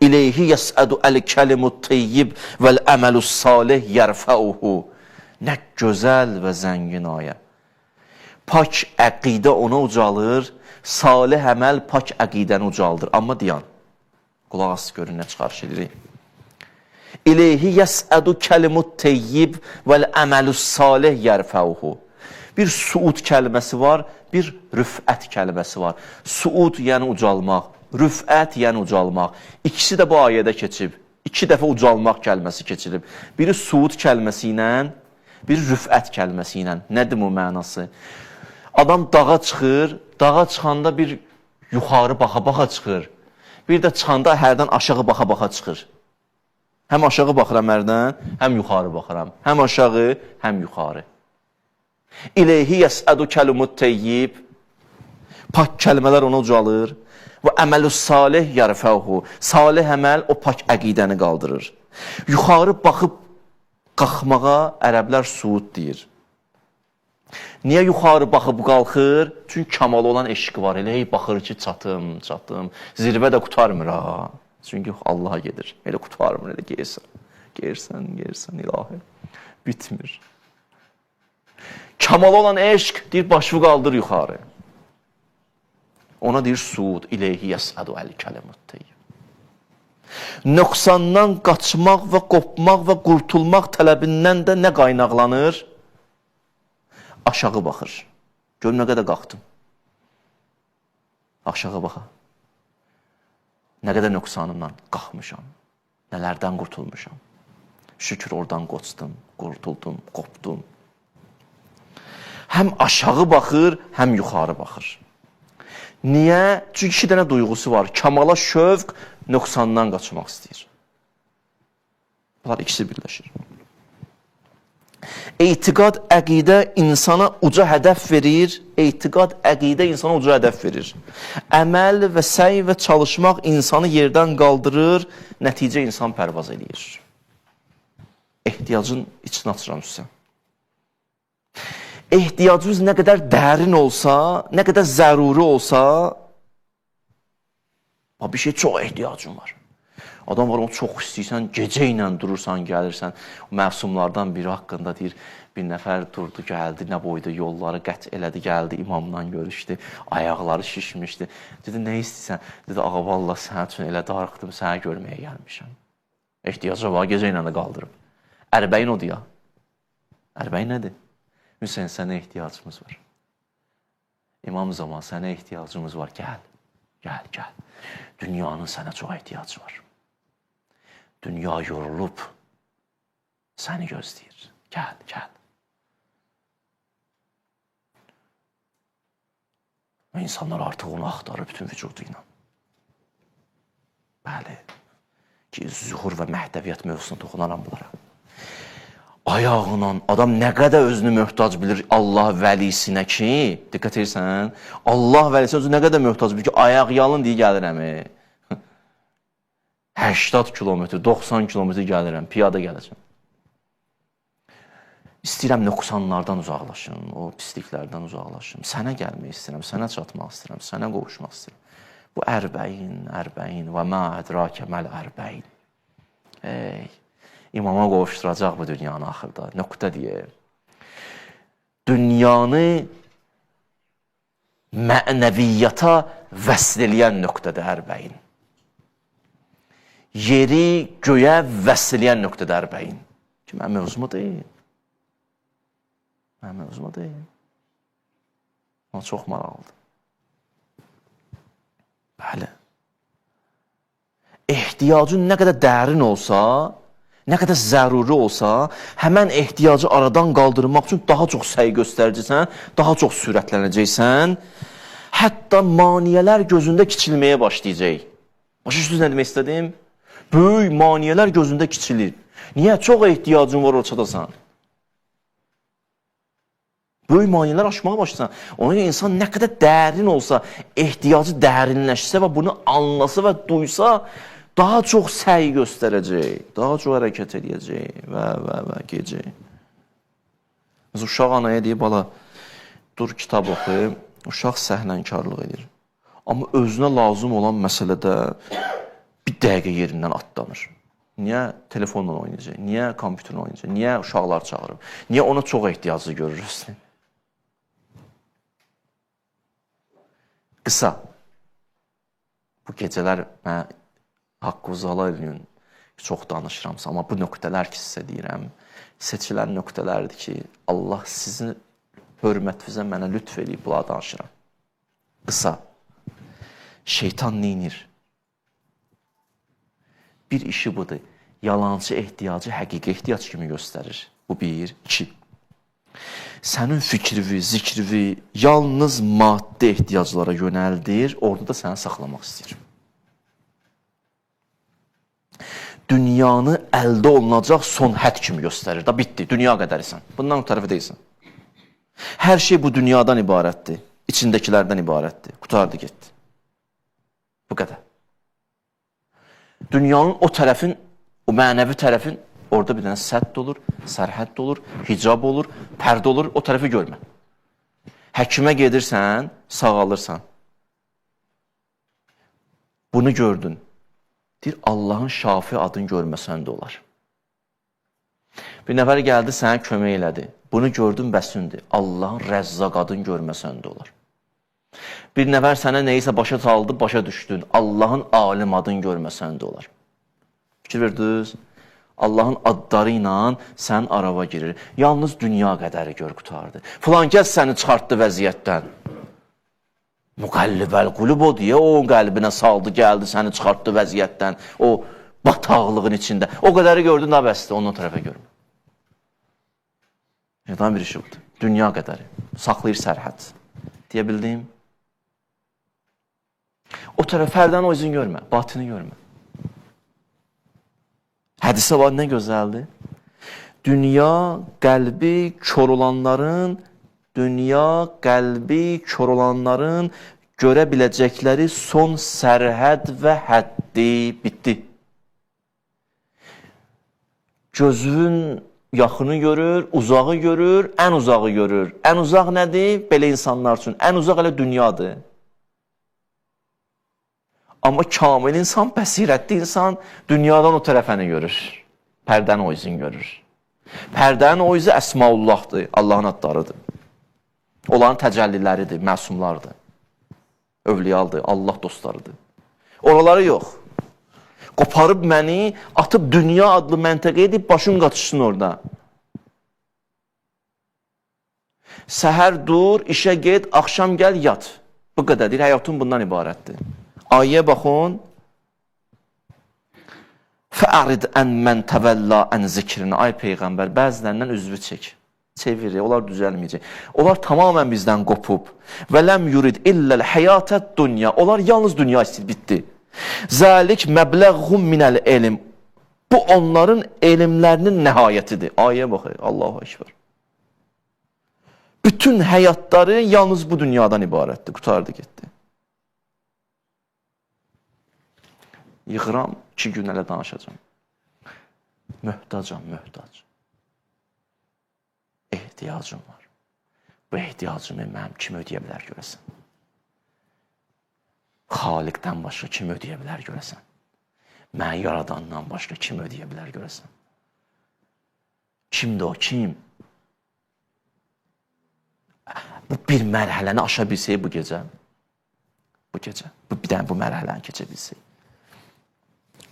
Speaker 1: İleyhi yəsədu əl-kəlimut teyyib vəl-əməlus salih yərfəuhu. Nə gözəl və zəngin ayə. Pak əqidə ona ucalır, salih əməl pak əqidəni ucaldır. Amma deyan, qulaq as görün nə çıxarış edirik. İleyhi yəsədu kəlimut teyyib vəl-əməlus salih yərfəuhu. Bir suud kəlməsi var, bir rüfət kəlməsi var. Suud yəni ucalmaq, rüfət yəni ucalmaq. İkisi də bu ayədə keçib. 2 dəfə ucalmaq kəlməsi keçirib. Biri suud kəlməsi ilə, biri rüfət kəlməsi ilə. Nədir bu mənası? Adam dağa çıxır, dağa çıxanda bir yuxarı baxa-baxa çıxır. Bir də çıxanda hərdən aşağı baxa-baxa çıxır. Həm aşağı baxıram hərdən, həm yuxarı baxıram. Həm aşağı, həm yuxarı. İleyhi yəsədu kəlimut teyyib. Pak kəlmələr ona ucalır. Və əməlus salih yərfəuhu. Salih əməl o pak əqidəni qaldırır. Yuxarı baxıb qalxmağa ərəblər suud deyir. Niyə yuxarı baxıb qalxır? Çünki kamalı olan eşqi var. Elə baxır ki, çatım. Zirvə də qutarmır ha. Çünki Allaha gedir. Elə qutarmır, elə geyirsən, ilahi. Bitmir. Kamalı olan eşq deyir, başını qaldır yuxarı. Ona deyir suud, ileyhi yəsədu əl-kəlimut teyyib. Nöqsandan qaçmaq və qopmaq və qurtulmaq tələbindən də nə qaynaqlanır? Aşağı baxır. Gör nə qədər qalxdım. Aşağı baxa. Nə qədər nöqsanımdan qalxmışam. Nələrdən qurtulmuşam. Şükür oradan qoçdum, qurtuldum, qopdum. Həm aşağı baxır, həm yuxarı baxır. Niyə? Çünki 2 dənə duyğusu var. Kamala şövq, nöqsandan qaçmaq istəyir. Bunlar ikisi birləşir. Etiqad, əqidə insana uca hədəf verir. Etiqad, əqidə insana uca hədəf verir. Əməl və səy və çalışmaq insanı yerdən qaldırır. Nəticə insan pərvaz edir. Ehtiyacın içini açıram sizə. Ehtiyacınız nə qədər dərin olsa, nə qədər zəruri olsa, bir şey çox ehtiyacın var. Adam var, onu çox istəyirsən, gecə ilə durursan, gəlirsən. Məsumlardan biri haqqında deyir, bir nəfər durdu, gəldi, nə boyda yolları qət elədi, gəldi, imamla görüşdü, ayaqları şişmişdi. Dedi, nə istəyirsən? Dedi, ağa, valla sənin üçün elə darıqdım, səni görməyə gəlmişəm. Ehtiyacı var, gecə ilə də qaldırıb. Ərbəyin odur ya. Ərbəyin nədir? Hüseyin, sənə ehtiyacımız var. İmam zaman, sənə ehtiyacımız var, gəl, gəl, gəl. Dünyanın sənə çox ehtiyacı var. Dünya yorulub, səni gözləyir. Gəl, gəl. Və insanlar artıq onu axtarır bütün vücudu ilə. Bəli, ki, zühur və məhdəviyyət mövzusuna toxunaram bunlara. Ayağla adam nə qədər özünü möhtac bilir Allah vəlisinə ki, diqqət edirsən, Allah vəlisinə özü nə qədər möhtac bilir ki, ayaq yalın deyə gəlirəm. 80 kilometr, 90 kilometr gəlirəm, piyada gələcəm. İstəyirəm nöqsanlardan uzaqlaşım, o pisliklərdən uzaqlaşım. Sənə gəlmək istəyirəm, sənə çatmaq istəyirəm, sənə qovuşmaq istəyirəm. Bu ərbəyin və mə ədrakə məl ərbəyin. İmama qovuşturacaq bu dünyanı axırda. Nöqtə deyir. Dünyanı mənəviyyata vəsl eləyən nöqtədə ərbəyin. Yeri göyə vəsl eləyən nöqtədə ərbəyin. Ki, mənim mövzuma deyil. Mənim mövzuma deyil. Ona çox maraqlıdır. Bəli. Ehtiyacın nə qədər dərin olsa, nə qədər zəruri olsa, həmən ehtiyacı aradan qaldırmaq üçün daha çox səy göstərəcəksən, daha çox sürətlənəcəksən, hətta maniyələr gözündə kiçilməyə başlayacaq. Başa düşdünüz nə demək istədim? Böyük maniyələr gözündə kiçilir. Niyə? Çox ehtiyacın var o çatasan. Böyük maniyələr aşmağa başlasan. Ona görə insan nə qədər dərin olsa, ehtiyacı dərinləşsə və bunu anlasa və duysa, daha çox səy göstərəcək, daha çox hərəkət edəcək və gecək. Mesela uşaq anaya deyir, bala, dur kitab oxu, uşaq səhlənkarlıq edir. Amma özünə lazım olan məsələdə bir dəqiqə yerindən atlanır. Niyə telefonla oynayacaq? Niyə kompüterlə oynayacaq? Niyə uşaqlar çağırıb? Niyə ona çox ehtiyacı görürüz? Qısa. Bu gecələr mən haqqınızı halal eləyin, çox danışıramsa, amma bu nöqtələr ki, sizə deyirəm, seçilən nöqtələrdir ki, Allah sizin hörmətinizə mənə lütf eləyib, bunları danışıram. Qısa. Şeytan neynir? Bir işi budur. Yalancı ehtiyacı həqiqi ehtiyac kimi göstərir. Bu bir. 2. Sənin fikrivi, zikrivi yalnız maddi ehtiyaclara yönəldir, orada da səni saxlamaq istəyir. Dünyanı əldə olunacaq son hədd kimi göstərir. Da bitdi, dünya qədərisən. Bundan o tərəfə deyilsən. Hər şey bu dünyadan ibarətdir. İçindəkilərdən ibarətdir. Qutardı, getdi. Bu qədər. Dünyanın o tərəfin, o mənəvi tərəfin, orada bir dənə sədd olur, sərhədd olur, hicab olur, pərdə olur, o tərəfi görmə. Həkimə gedirsən, sağalırsan. Bunu gördün. Deyir, Allahın Şafi adını görməsən də olar. Bir nəfər gəldi, sənə kömək elədi. Bunu gördün, bəsündür. Allahın Rəzzaq adını görməsən də olar. Bir nəfər sənə neyisə başa saldı, başa düşdün. Allahın alim adını görməsən də olar. Fikir verdiniz? Allahın adları ilə sənin araba girir. Yalnız dünya qədəri gör qutardı. Filan kəs səni çıxartdı vəziyyətdən. Müqəllibəl qulub o deyə, o qəlbinə saldı, gəldi, səni çıxartdı vəziyyətdən. O bataqlığın içində. O qədəri gördün, da bəsdir, onun tərəfə görmə. Şeytan bir işi budur. Dünya qədəri. Saxlayır sərhəd. Deyə bildim? O tərəf hərdən o izin görmə, batını görmə. Hədisə var, nə gözəldir? Dünya qəlbi kör olanların görə biləcəkləri son sərhəd və həddi bitdi. Gözün yaxını görür, uzağı görür, ən uzağı görür. Ən uzaq nədir? Belə insanlar üçün. Ən uzaq elə dünyadır. Amma kamil insan, bəsirətli insan dünyadan o tərəfəni görür. Pərdəni o izin görür. Pərdənin o izi Əsmaullahdır, Allahın adlarıdır. Onların təcəlliləridir, məsumlardır. Övliyalıdır, Allah dostlarıdır. Oraları yox. Qoparıb məni, atıb dünya adlı məntəqə edib, başın qatışsın orada. Səhər dur, işə get, axşam gəl, yat. Bu qədərdir, həyatın bundan ibarətdir. Ayəyə baxın. Fəərid ən mən təvəllə ən zikrini. Ay Peyğəmbər, bəzilərindən üzvü çək. Çevirir, onlar düzəlməyəcək. Onlar tamamən bizdən qopub. Və ləm yurid illəl həyatət dünya. Onlar yalnız dünya istəyir, bitdi. Zəlik məbləğhum minəl elm. Bu onların elmlərinin nəhayətidir. Ayəyə baxır, Allahu Ekber. Bütün həyatları yalnız bu dünyadan ibarətdir. Qutardı, getdi. Yığıram, 2 gün elə danışacağım. Möhtacam, möhtac. Ehtiyacım var. Bu ehtiyacımı mənim kim ödəyə bilər görəsən? Xaliqdən başqa kim ödəyə bilər görəsən? Məni yaradandan başqa kim ödəyə bilər görəsən? Kimdir o, kim? Bu bir mərhələni aşa bilsək bu gecə, bir dənə bu mərhələni keçə bilsək,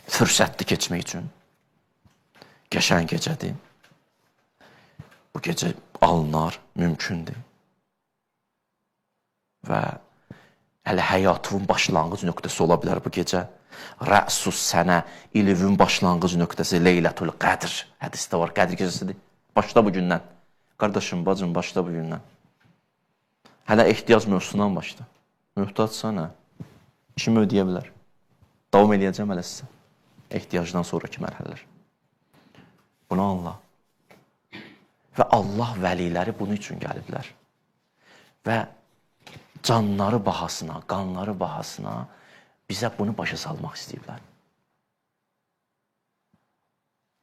Speaker 1: fürsətli keçmək üçün, qəşəng gecədir, bu gecə alınar, mümkündür və hələ həyatımın başlanğıc nöqtəsi ola bilər bu gecə. Rəsus sənə, ilivin başlanğıc nöqtəsi Leylətul Qədr. Hədisdə var, Qədr gecəsidir. Başla bu gündən. Qardaşım, bacım, başla bu gündən. Hələ ehtiyac mövzusundan başla. Möhtacsan, kim ödəyə bilər? Davam edəcəm hələ sizə. Ehtiyacdan sonraki mərhələlər. Bunu anla. Və Allah vəliləri bunun üçün gəliblər. Və canları bahasına, qanları bahasına bizə bunu başa salmaq istəyiblər.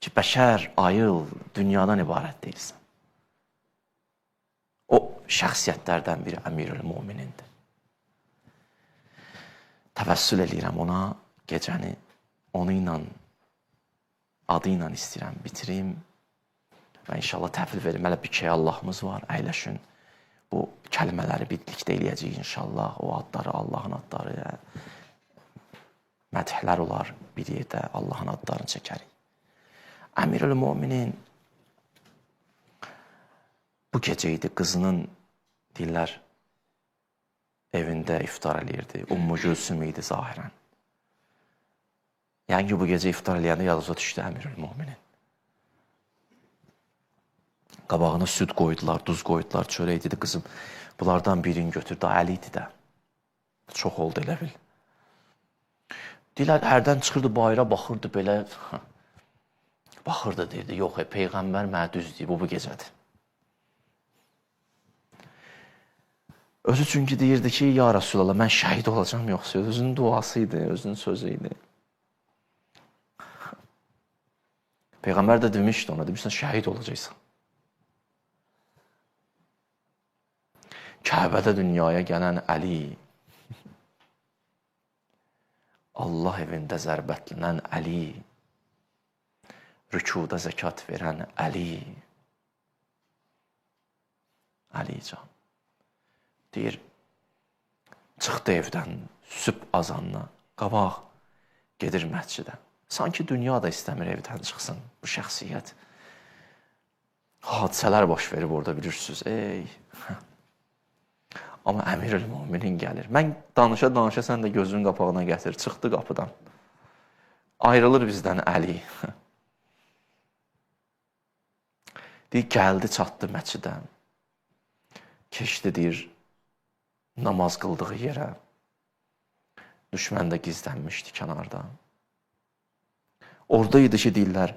Speaker 1: Ki, bəşər, ayıl, dünyadan ibarət deyilsən. O şəxsiyyətlərdən biri Əmirül-Möminindir. Təvəssül edirəm ona, gecəni onu ilə, adı ilə istəyirəm, bitirim və inşallah təhvil verim. Hələ bir şey Allahımız var, əyləşin. Bu kəlmələri birlikdə eləyəcəyik inşallah. O adları, Allahın adları, mədhlər olar bir yerdə, Allahın adlarını çəkərik. Əmirül-Möminin bu gecə idi, qızının dillər evində iftar eləyirdi. Ummu Gülsüm idi zahirən. Yəni ki, bu gecə iftar eləyəndə yadınıza düşdü Əmirül-Möminin. Qabağına süd qoydular, duz qoydular, çörək dedi, qızım, bunlardan birini götür, daha əli idi də. Çox oldu elə bil. Deyilər, hərdən çıxırdı, bayıra baxırdı belə, baxırdı, deyirdi, yox, Peyğəmbər mənə düz deyib, bu gecədir. Özü çünki deyirdi ki, ya Rasulallah, mən şəhid olacam yoxsa, özünün duası idi, özünün sözü idi. Peyğəmbər də demişdi ona, demişsən, şəhid olacaqsan. Kəbədə dünyaya gələn Əli, Allah evində zərbətlənən Əli, rükuda zəkat verən Əli, Əli can. Deyir, çıxdı evdən sübh azanına, qabaq gedir məscidə. Sanki dünya da istəmir evdən çıxsın bu şəxsiyyət. Hadisələr baş verib orada bilirsiniz. Amma Əmirül-Möminin gəlir. Mən danışa-danışa sən də gözünün qapağına gətir. Çıxdı qapıdan. Ayrılır bizdən Əli. Deyir, gəldi, çatdı məscidən. Keçdi, deyir, namaz qıldığı yerə. Düşmən də gizlənmişdi kənarda. Orada idi ki, deyirlər,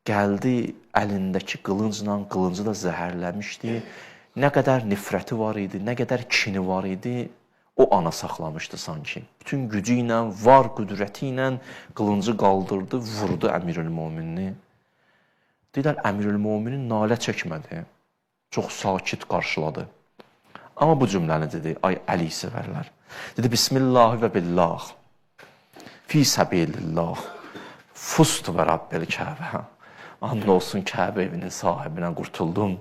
Speaker 1: gəldi əlindəki qılıncla, qılıncı da zəhərləmişdi. Nə qədər nifrəti var idi, nə qədər kini var idi, o ana saxlamışdı sanki. Bütün gücü ilə, var qüdrəti ilə qılıncı qaldırdı, vurdu Əmirül-Möminini. Deyirlər, Əmirül-Möminin nalə çəkmədi. Çox sakit qarşıladı. Amma bu cümləni dedi, ay Əli sevərlər. Dedi, Bismillahi və billah, fi səbilillah, fustu və Rabbil Kəbə. And olsun Kəbə evinin sahibinə qurtuldum.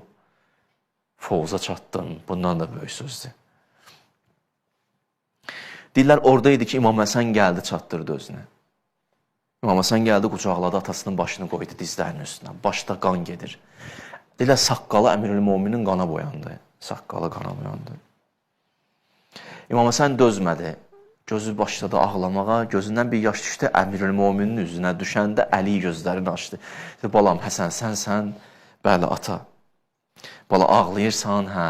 Speaker 1: Fovza çatdım. Bundan da böyük sözdür. Deyirlər, oradaydı ki, İmam Həsən gəldi, çatdırdı özünə. İmam Həsən gəldi, qucaqladı, atasının başını qoydu dizlərinin üstünə. Başda qan gedir. Deyirlər, saqqalı Əmirül-Möminin qana boyandı. Saqqalı qana boyandı. İmam Həsən dözmədi. Gözü başladı ağlamağa. Gözündən bir yaş düşdü. Əmirül-Möminin üzünə düşəndə Əli gözlərini açdı. Dedi, balam, Həsən, sənsən? Bəli, ata. Bala, ağlayırsan, hə.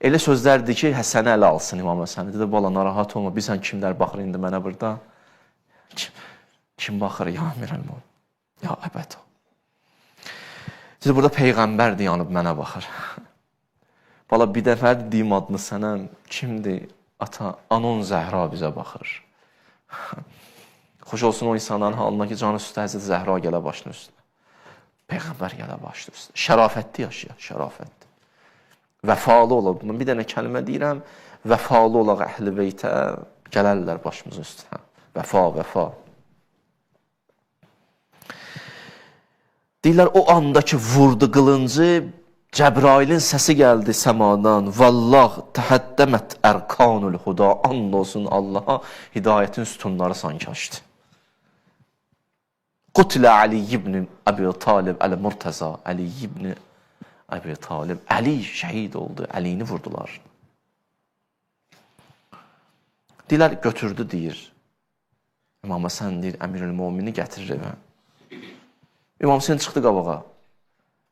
Speaker 1: Elə sözlərdir ki, Həsəni ələ alsın İmam Həsəni. Dedi, bala, narahat olma. Bilsən kimlər baxır indi mənə burada? Kim baxır? Ya Əmirül-Mömin. Ya əbəd o. Dedi, burada Peyğəmbərdir, yanıb mənə baxır. Bala, bir dəfə deyim adını sənə. Kimdir? Ata, Anon Zəhra bizə baxır. Xoş olsun o insanların halına ki, canı üstə Həzrət Zəhra gələ başının üstünə. Peyğəmbər gələ başının üstünə. Şərafətli yaşayır, şərafətli. Vəfalı olaq. Bundan bir dənə kəlmə deyirəm. Vəfalı olaq əhl-i beytə gələrlər başımızın üstünə. Vəfa, vəfa. Deyirlər, o andakı vurdu qılıncı, Cəbrailin səsi gəldi səmadan. Vallah təhəddəmət ərkanul huda. And olsun Allaha, hidayətin sütunları sanki açdı. Qutilə Ali ibn Əbi Talib əl-Murtəza. Ali ibn Əbi Talib. Əli şəhid oldu. Əlini vurdular. Deyirlər, götürdü, deyir. İmam Həsən deyir, Əmirül-Mömini gətirir evə. İmam Həsən çıxdı qabağa.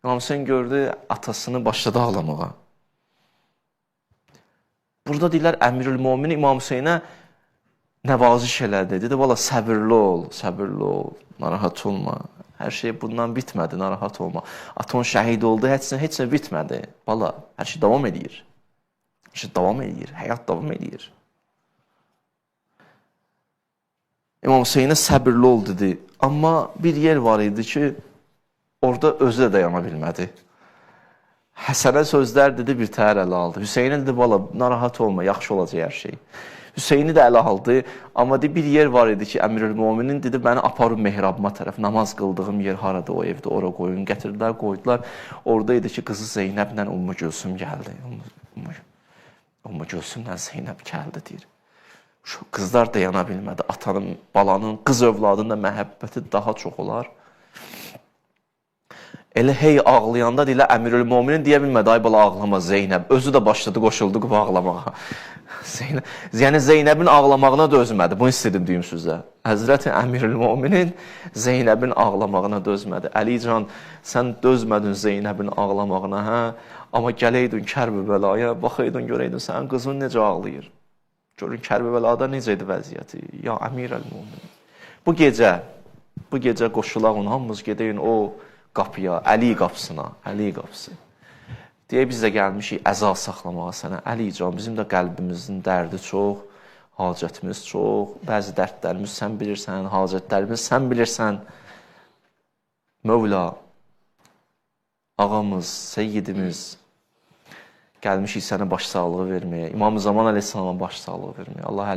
Speaker 1: İmam Həsən gördü, atasını başladı ağlamağa. Burada deyirlər, Əmirül-Mömin İmam Həsənə nəvaziş elədi. Dedi, valla səbirli ol, səbirli ol, narahat olma. Hər şey bundan bitmədi, narahat olma. Atan şəhid oldu, heç nə bitmədi. Valla, hər şey davam edir. Hər şey davam edir, həyat davam edir. İmam Həsənə səbirli ol dedi. Amma bir yer var idi ki, orada özü də dayana bilmədi. Həsənə sözlər dedi, bir təhər ələ aldı. Hüseynə dedi, valla, narahat olma, yaxşı olacaq hər şey. Hüseyni də ələ aldı, amma bir yer var idi ki, Əmirül-Möminin dedi, məni aparıb mehrabıma tərəf, namaz qıldığım yer harada o evdə, ora qoyun, gətirdilər, qoydular. Orada idi ki, qızı Zeynəblə Ümmü Gülsüm gəldi. Ümmü Gülsümlə Zeynəb gəldi, deyir. Şu qızlar dayana bilmədi. Atanın, balanın, qız övladının da məhəbbəti daha çox olar. Elə hey ağlayanda deyirlər, Əmirül-Möminin deyə bilmədi, ay bala ağlama Zeynəb. Özü də başladı, qoşuldu qıva ağlamağa. Yəni Zeynəbin ağlamağına dözmədi. Bunu istədim deyim sizə. Həzrəti Əmirül-Möminin Zeynəbin ağlamağına dözmədi. Əlican, sən dözmədin Zeynəbin ağlamağına, hə? Amma gələydin Kərbəlaya, baxaydın, görəydin, sənin qızın necə ağlayır. Görün, Kərbəlada necə idi vəziyyəti? Ya Əmirül-Mömin. Bu gecə qoşulağın, hamımız gedəyin o qapıya, Əli qapısına, Əli qapısı. Deyək, biz də gəlmişik əza saxlamağa sənə. Əlican, bizim də qəlbimizin dərdi çox, hacətimiz çox, bəzi dərdlərimiz sən bilirsən, hacətlərimiz sən bilirsən. Mövla, ağamız, seyyidimiz, gəlmişik sənə başsağlığı verməyə, İmam-ı Zaman əleyhissalama başsağlığı verməyə. Allah